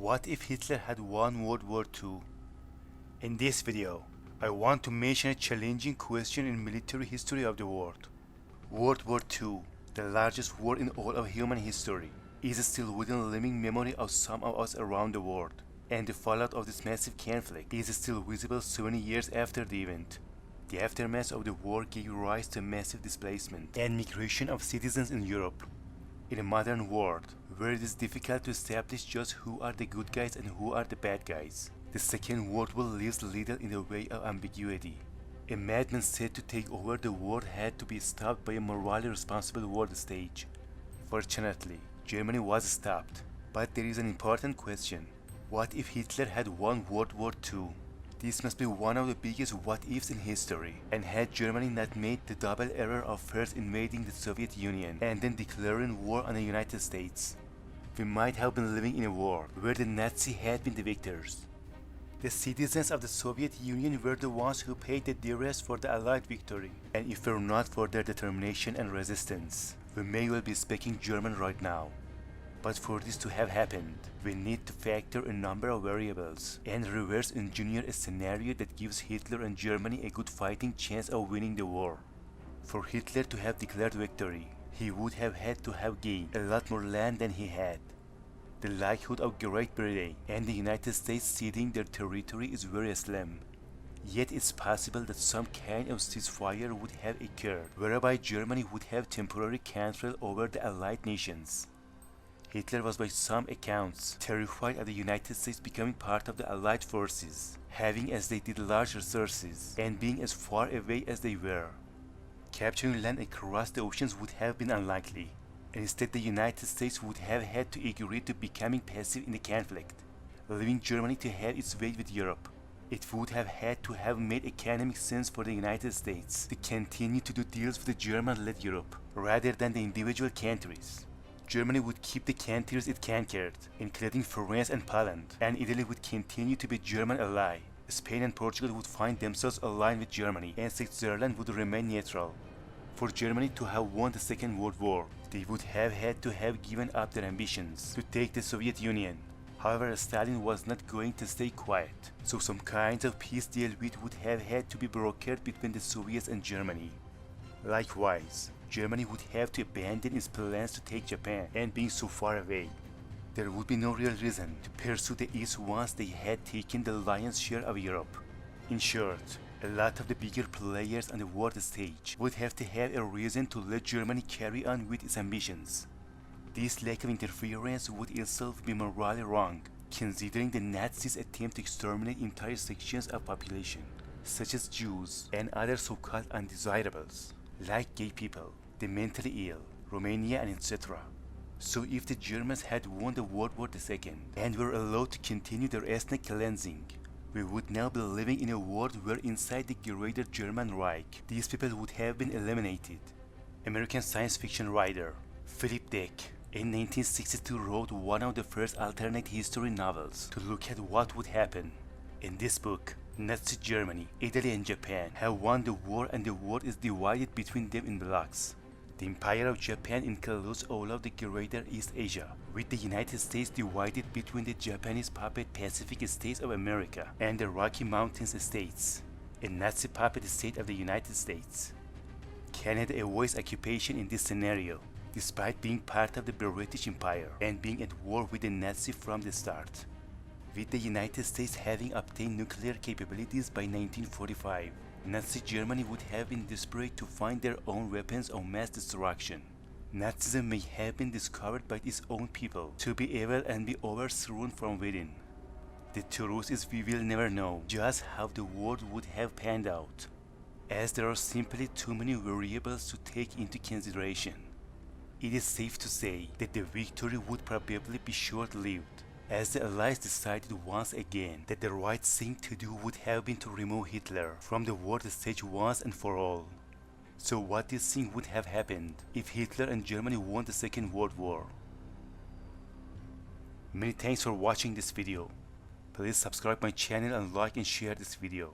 What if Hitler had won World War II? In this video, I want to mention a challenging question in military history of the world. World War II, the largest war in all of human history, is still within living memory of some of us around the world, and the fallout of this massive conflict is still visible 70 years after the event. The aftermath of the war gave rise to massive displacement and migration of citizens in Europe. In a modern world, where it is difficult to establish just who are the good guys and who are the bad guys, the Second World War leaves little in the way of ambiguity. A madman set to take over the world had to be stopped by a morally responsible world stage. Fortunately, Germany was stopped. But there is an important question. What if Hitler had won World War II? This must be one of the biggest what-ifs in history, and had Germany not made the double error of first invading the Soviet Union and then declaring war on the United States, we might have been living in a world where the Nazis had been the victors. The citizens of the Soviet Union were the ones who paid the dearest for the Allied victory, and if it were not for their determination and resistance, we may well be speaking German right now. But for this to have happened, we need to factor a number of variables and reverse engineer a scenario that gives Hitler and Germany a good fighting chance of winning the war. For Hitler to have declared victory, he would have had to have gained a lot more land than he had. The likelihood of Great Britain and the United States ceding their territory is very slim. Yet it's possible that some kind of ceasefire would have occurred, whereby Germany would have temporary control over the Allied nations. Hitler was by some accounts terrified of the United States becoming part of the Allied forces, having as they did large resources and being as far away as they were. Capturing land across the oceans would have been unlikely, and instead the United States would have had to agree to becoming passive in the conflict, leaving Germany to have its way with Europe. It would have had to have made economic sense for the United States to continue to do deals with the German-led Europe, rather than the individual countries. Germany would keep the countries it conquered, including France and Poland, and Italy would continue to be a German ally. Spain and Portugal would find themselves aligned with Germany, and Switzerland would remain neutral. For Germany to have won the Second World War, they would have had to have given up their ambitions to take the Soviet Union. However, Stalin was not going to stay quiet, so some kind of peace deal would have had to be brokered between the Soviets and Germany. Likewise, Germany would have to abandon its plans to take Japan, and being so far away, there would be no real reason to pursue the East once they had taken the lion's share of Europe. In short, a lot of the bigger players on the world stage would have to have a reason to let Germany carry on with its ambitions. This lack of interference would itself be morally wrong, considering the Nazis' attempt to exterminate entire sections of population, such as Jews and other so-called undesirables, like gay people, the mentally ill, Romania, and etc. So if the Germans had won the World War II and were allowed to continue their ethnic cleansing, we would now be living in a world where inside the greater German Reich, these people would have been eliminated. American science fiction writer Philip Dick in 1962 wrote one of the first alternate history novels to look at what would happen. In this book, Nazi Germany, Italy, and Japan have won the war, and the world is divided between them in blocks. The Empire of Japan includes all of the greater East Asia, with the United States divided between the Japanese puppet Pacific States of America and the Rocky Mountains states, a Nazi puppet state of the United States. Canada avoids occupation in this scenario, despite being part of the British Empire and being at war with the Nazis from the start, with the United States having obtained nuclear capabilities by 1945. Nazi Germany would have been desperate to find their own weapons of mass destruction. Nazism may have been discovered by its own people to be evil and be overthrown from within. The truth is, we will never know just how the world would have panned out, as there are simply too many variables to take into consideration. It is safe to say that the victory would probably be short-lived, as the Allies decided once again that the right thing to do would have been to remove Hitler from the world stage once and for all. So what do you think would have happened if Hitler and Germany won the Second World War? Many thanks for watching this video. Please subscribe my channel and like and share this video.